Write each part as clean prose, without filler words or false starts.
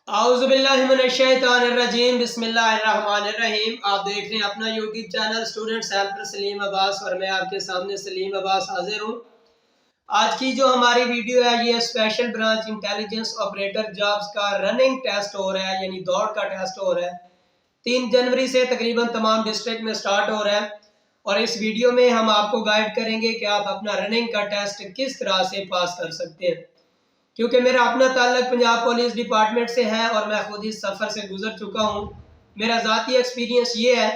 आउज़ुबिल्लाहिमिनश्शैतानिर्रजीम बिस्मिल्लाहिर्रहमानिर्रहीम। आप देख रहे हैं अपना YouTube channel students helper Salim Abbas और मैं आपके सामने सलीम अब्बास हाजिर हूँ। आज की जो हमारी वीडियो है ये special branch intelligence operator jobs का रनिंग टेस्ट हो रहा है, यानी दौड़ का टेस्ट हो रहा है। 3 जनवरी से तकरीबन तमाम डिस्ट्रिक्ट में स्टार्ट हो रहा है और इस वीडियो में हम आपको गाइड करेंगे कि आप अपना रनिंग का टेस्ट किस तरह से पास कर सकते हैं। क्योंकि मेरा अपना ताल्लुक पंजाब पुलिस डिपार्टमेंट से है और मैं खुद इस सफ़र से गुजर चुका हूँ। मेरा ज़ाती एक्सपीरियंस ये है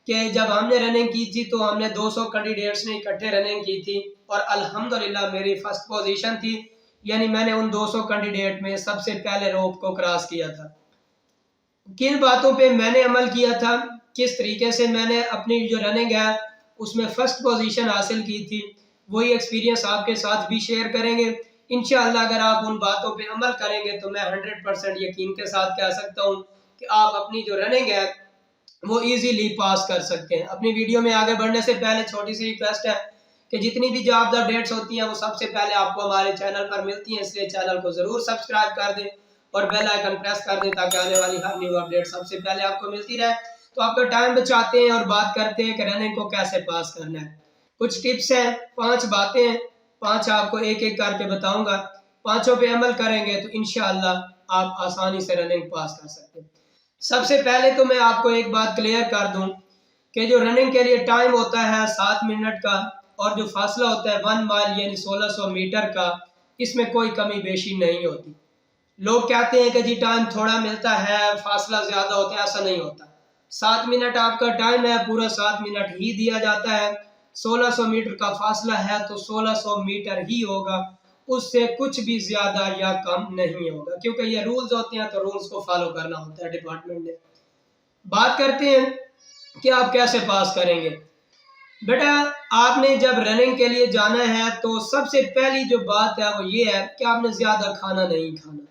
कि जब हमने रनिंग की थी तो हमने 200 कैंडिडेट्स ने इकट्ठे रनिंग की थी और अल्हम्दुलिल्लाह मेरी फर्स्ट पोजीशन थी, यानी मैंने उन 200 कैंडिडेट में सबसे पहले रोप को क्रॉस किया था। किन बातों पे मैंने अमल किया था, किस तरीके से मैंने अपनी जो रनिंग है उसमें फर्स्ट पोजीशन हासिल की थी, वही एक्सपीरियंस आपके साथ भी शेयर करेंगे। इंशाअल्लाह अगर आप उन बातों पे अमल करेंगे तो मैं 100% यकीन के साथ कह सकता हूँ कि आप अपनी जो रनिंग है वो इजीली पास कर सकते हैं। अपनी वीडियो में आगे बढ़ने से पहले छोटी सी रिक्वेस्ट है कि जितनी भी जॉब अपडेट्स होती हैं वो सबसे पहले आपको हमारे चैनल पर मिलती हैं, इसलिए चैनल को ज़रूर सब्सक्राइब कर दें और बेल आइकन प्रेस कर दें ताकि आने वाली हर न्यू अपडेट सबसे पहले आपको मिलती रहे। तो आपका टाइम बचाते हैं और बात करते हैं कि रनिंग को कैसे पास करना है। कुछ टिप्स हैं, 5 बातें हैं, 5 आपको एक एक करके बताऊंगा। 5 पे अमल करेंगे तो इंशाअल्लाह आप आसानी से रनिंग पास कर सकते हैं। सबसे पहले तो मैं आपको एक बात क्लियर कर दूं कि जो रनिंग के लिए टाइम होता है 7 मिनट का और जो फासला होता है 1 माइल यानी 1600 मीटर का, इसमें कोई कमी बेशी नहीं होती। लोग कहते हैं कि जी टाइम थोड़ा मिलता है, फासला ज़्यादा होता है, ऐसा नहीं होता। 7 मिनट आपका टाइम है, पूरा 7 मिनट ही दिया जाता है। 1600 मीटर का फासला है तो 1600 मीटर ही होगा, उससे कुछ भी ज्यादा या कम नहीं होगा, क्योंकि ये रूल्स होते हैं तो रूल्स को फॉलो करना होता है डिपार्टमेंट ने। बात करते हैं कि आप कैसे पास करेंगे। बेटा आपने जब रनिंग के लिए जाना है तो सबसे पहली जो बात है वो ये है कि आपने ज्यादा खाना नहीं खाना।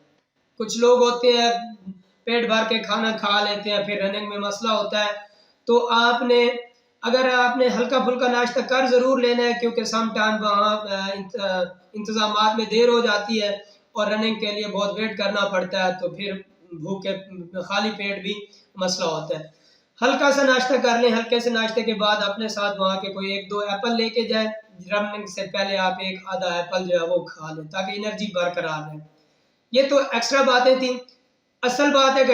कुछ लोग होते हैं पेट भर के खाना खा लेते हैं, फिर रनिंग में मसला होता है। तो अगर आपने हल्का फुल्का नाश्ता कर ज़रूर लेना है, क्योंकि सम टाइम वहाँ इंतज़ामात में देर हो जाती है और रनिंग के लिए बहुत वेट करना पड़ता है, तो फिर भूखे खाली पेट भी मसला होता है। हल्का सा नाश्ता कर लें, हल्के से नाश्ते के बाद अपने साथ वहाँ के कोई 1-2 एप्पल लेके जाए। रनिंग से पहले आप 1-आधा एप्पल जो है वो खा लें ताकि एनर्जी बरकरार रहे। ये तो एक्स्ट्रा बातें थी। असल बात है कि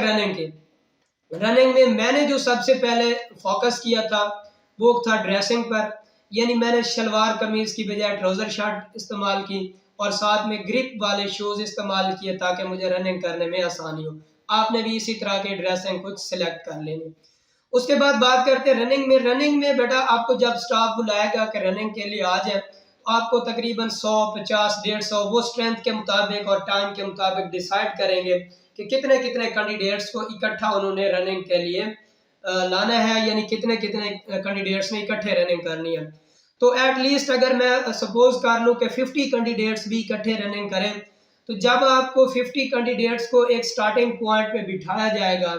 रनिंग में मैंने जो सबसे पहले फोकस किया था वो था ड्रेसिंग पर, यानी मैंने शलवार कमीज की बजाय ट्राउजर शर्ट इस्तेमाल की और साथ में ग्रिप वाले शूज इस्तेमाल किए ताकि मुझे रनिंग करने में आसानी हो। आपने भी इसी तरह के ड्रेसिंग कुछ सिलेक्ट कर लेनी। उसके बाद बात करते हैं रनिंग में बेटा आपको जब स्टाफ बुलाएगा कि रनिंग के लिए आ जाए, आपको तकरीबन 100, 50, 150 वो स्ट्रेंथ के मुताबिक और टाइम के मुताबिक डिसाइड करेंगे कि कितने कितने कैंडिडेट्स को इकट्ठा उन्होंने रनिंग के लिए लाना है, यानी कितने कितने कैंडिडेट्स ने इकट्ठे रनिंग करनी है। तो एट लीस्ट अगर मैं सपोज कर लूँ कि 50 कैंडिडेट्स भी इकट्ठे रनिंग करें, तो जब आपको 50 कैंडिडेट्स को एक स्टार्टिंग पॉइंट पे बिठाया जाएगा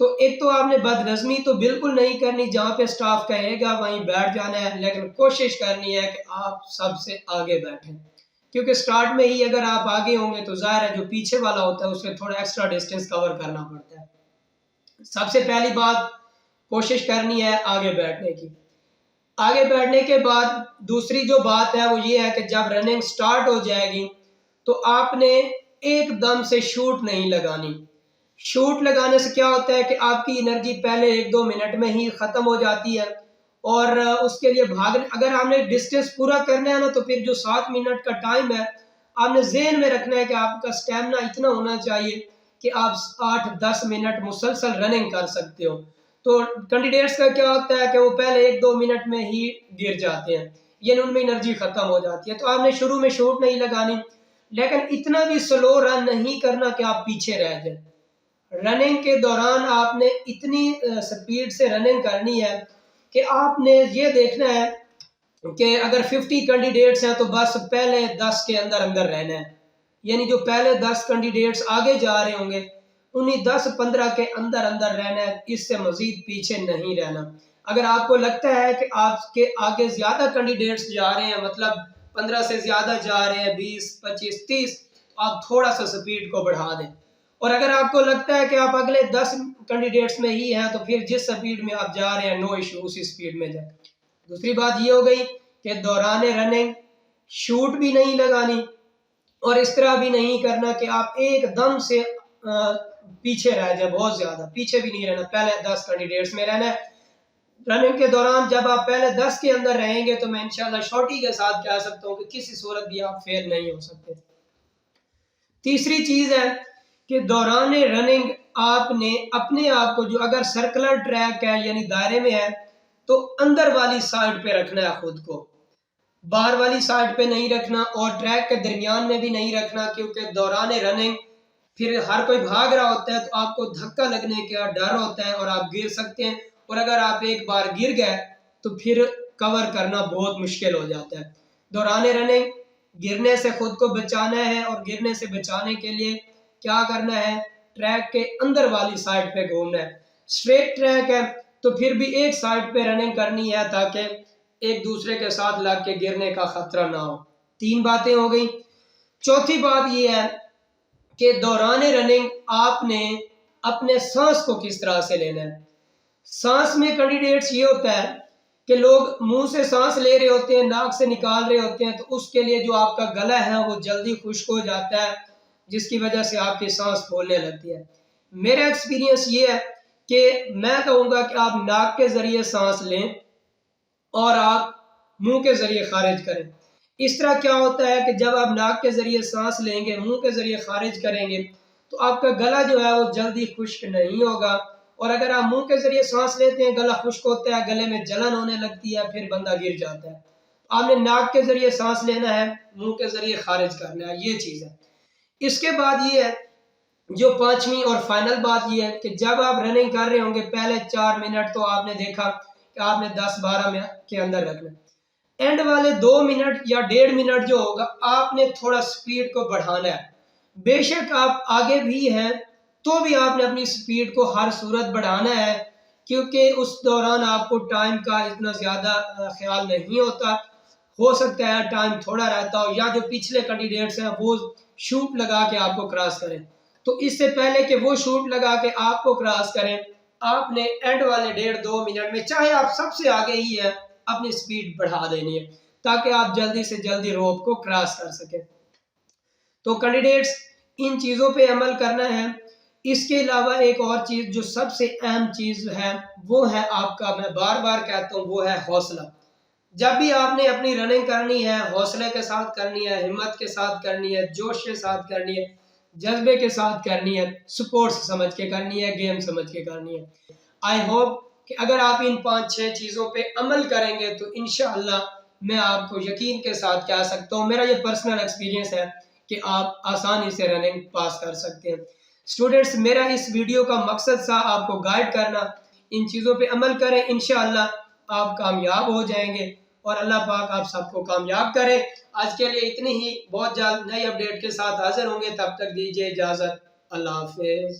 तो एक तो आपने बदनज़मी तो बिल्कुल नहीं करनी, जहाँ पे स्टाफ कहेगा वहीं बैठ जाना है, लेकिन कोशिश करनी है कि आप सबसे आगे बैठें, क्योंकि स्टार्ट में ही अगर आप आगे होंगे तो जाहिर है जो पीछे वाला होता है उससे थोड़ा एक्स्ट्रा डिस्टेंस कवर करना पड़ता है। सबसे पहली बात कोशिश करनी है आगे बैठने की। आगे बैठने के बाद दूसरी जो बात है वो ये है कि जब रनिंग स्टार्ट हो जाएगी तो आपने एकदम से शूट नहीं लगानी। शूट लगाने से क्या होता है कि आपकी एनर्जी पहले 1-2 मिनट में ही खत्म हो जाती है और उसके लिए अगर आपने डिस्टेंस पूरा करना है ना तो फिर जो 7 मिनट का टाइम है आपने ज़हन में रखना है कि आपका स्टेमिना इतना होना चाहिए कि आप 8-10 मिनट मुसलसल रनिंग कर सकते हो। तो कैंडिडेट्स का क्या होता है कि वो पहले 1-2 मिनट में ही गिर जाते हैं, यानी उनमें एनर्जी खत्म हो जाती है। तो आपने शुरू में शूट नहीं लगानी, लेकिन इतना भी स्लो रन नहीं करना कि आप पीछे रह जाए। रनिंग के दौरान आपने इतनी स्पीड से रनिंग करनी है कि आपने ये देखना है कि अगर 50 कैंडिडेट्स हैं तो बस पहले 10 के अंदर अंदर रहना है, यानी जो पहले 10 कैंडिडेट्स आगे जा रहे होंगे उन्हीं 10-15 के अंदर अंदर रहना है, इससे मजीद पीछे नहीं रहना। अगर आपको लगता है कि आपके आगे ज्यादा कैंडिडेट्स जा रहे हैं, मतलब 15 से ज्यादा जा रहे हैं, 20, 25, 30, तो आप थोड़ा सा स्पीड को बढ़ा दें اور اگر آپ کو لگتا ہے کہ آپ اگلے 10 کینڈیڈیٹس میں ہی ہیں تو پھر جس سپیڈ میں آپ جا رہے ہیں نو ایشو اسی سپیڈ میں جائیں۔ دوسری بات یہ ہو گئی کہ دوران رننگ شوٹ بھی نہیں لگانی اور اس طرح بھی نہیں کرنا کہ آپ ایک دم سے پیچھے رہ جائیں، بہت زیادہ پیچھے بھی نہیں رہنا، پہلے 10 کینڈیڈیٹس میں رہنا ہے۔ رننگ کے دوران جب آپ پہلے 10 کے اندر رہیں گے تو میں انشاءاللہ شارٹی کے ساتھ کہہ سکتا ہوں کہ کسی صورت بھی آپ فیل نہیں ہو سکتے۔ تیسری چیز ہے کہ دوران رننگ آپ نے اپنے آپ کو، جو اگر سرکلر ٹریک ہے یعنی دائرے میں ہے، تو اندر والی سائڈ پہ رکھنا ہے خود کو، باہر والی سائڈ پہ نہیں رکھنا اور ٹریک کے درمیان میں بھی نہیں رکھنا، کیونکہ دوران رننگ پھر ہر کوئی بھاگ رہا ہوتا ہے تو آپ کو دھکا لگنے کا ڈر ہوتا ہے اور آپ گر سکتے ہیں، اور اگر آپ ایک بار گر گئے تو پھر کور کرنا بہت مشکل ہو جاتا ہے۔ دوران رننگ گرنے سے خود کو بچانا ہے، اور گرنے سے بچانے کے لیے کیا کرنا ہے، ٹریک کے اندر والی سائڈ پہ گھومنا ہے۔ اسٹریٹ ٹریک ہے تو پھر بھی ایک سائڈ پہ رننگ کرنی ہے تاکہ ایک دوسرے کے ساتھ لگ کے گرنے کا خطرہ نہ ہو۔ 3 باتیں ہو گئی۔ چوتھی بات یہ ہے کہ دوران رننگ آپ نے اپنے سانس کو کس طرح سے لینا ہے۔ سانس میں کینڈیڈیٹس یہ ہوتا ہے کہ لوگ منہ سے سانس لے رہے ہوتے ہیں، ناک سے نکال رہے ہوتے ہیں، تو اس کے لیے جو آپ کا گلا ہے وہ جلدی خشک ہو جاتا ہے، جس کی وجہ سے آپ کی سانس پھولنے لگتی ہے۔ میرا ایکسپیرینس یہ ہے کہ میں کہوں گا کہ آپ ناک کے ذریعے سانس لیں اور آپ منہ کے ذریعے خارج کریں۔ اس طرح کیا ہوتا ہے کہ جب آپ ناک کے ذریعے سانس لیں گے، منہ کے ذریعے خارج کریں گے، تو آپ کا گلا جو ہے وہ جلدی خشک نہیں ہوگا، اور اگر آپ منہ کے ذریعے سانس لیتے ہیں گلا خشک ہوتا ہے، گلے میں جلن ہونے لگتی ہے، پھر بندہ گر جاتا ہے۔ آپ نے ناک کے ذریعے سانس لینا ہے، منہ کے ذریعے خارج کرنا ہے، یہ چیز ہے۔ اس کے بعد یہ ہے جو 5ویں اور فائنل بات یہ ہے کہ جب آپ رننگ کر رہے ہوں گے پہلے 4 منٹ تو آپ نے دیکھا کہ آپ نے 10-12 منٹ کے اندر رکھنا، اینڈ والے 2 منٹ یا 1.5 منٹ جو ہوگا آپ نے تھوڑا سپیڈ کو بڑھانا ہے۔ بے شک آپ آگے بھی ہیں تو بھی آپ نے اپنی سپیڈ کو ہر صورت بڑھانا ہے، کیونکہ اس دوران آپ کو ٹائم کا اتنا زیادہ خیال نہیں ہوتا، ہو سکتا ہے ٹائم تھوڑا رہتا ہو، یا جو پچھلے کینڈیڈیٹس ہیں وہ شوٹ لگا کے آپ کو کراس کریں۔ تو اس سے پہلے کہ وہ شوٹ لگا کے آپ کو کراس کریں، آپ نے اینڈ والے 1.5-2 منٹ میں، چاہے آپ سب سے آگے ہی ہے، اپنی سپیڈ بڑھا دینی ہے تاکہ آپ جلدی سے جلدی روپ کو کراس کر سکیں۔ تو کینڈیڈیٹس ان چیزوں پہ عمل کرنا ہے۔ اس کے علاوہ ایک اور چیز جو سب سے اہم چیز ہے وہ ہے آپ کا، میں بار بار کہتا ہوں، وہ ہے حوصلہ۔ جب بھی آپ نے اپنی رننگ کرنی ہے، حوصلے کے ساتھ کرنی ہے، ہمت کے ساتھ کرنی ہے، جوش کے ساتھ کرنی ہے، جذبے کے ساتھ کرنی ہے، سپورٹس سمجھ کے کرنی ہے، گیم سمجھ کے کرنی ہے۔ آئی ہوپ کہ اگر آپ ان 5-6 چیزوں پہ عمل کریں گے تو انشاءاللہ میں آپ کو یقین کے ساتھ کہہ سکتا ہوں، میرا یہ پرسنل ایکسپیرینس ہے کہ آپ آسانی سے رننگ پاس کر سکتے ہیں۔ اسٹوڈنٹس، میرا اس ویڈیو کا مقصد تھا آپ کو گائیڈ کرنا، ان چیزوں پہ عمل کریں، انشاءاللہ آپ کامیاب ہو جائیں گے، اور اللہ پاک آپ سب کو کامیاب کرے۔ آج کے لیے اتنی ہی، بہت جلد نئی اپڈیٹ کے ساتھ حاضر ہوں گے، تب تک دیجیے اجازت، اللہ حافظ۔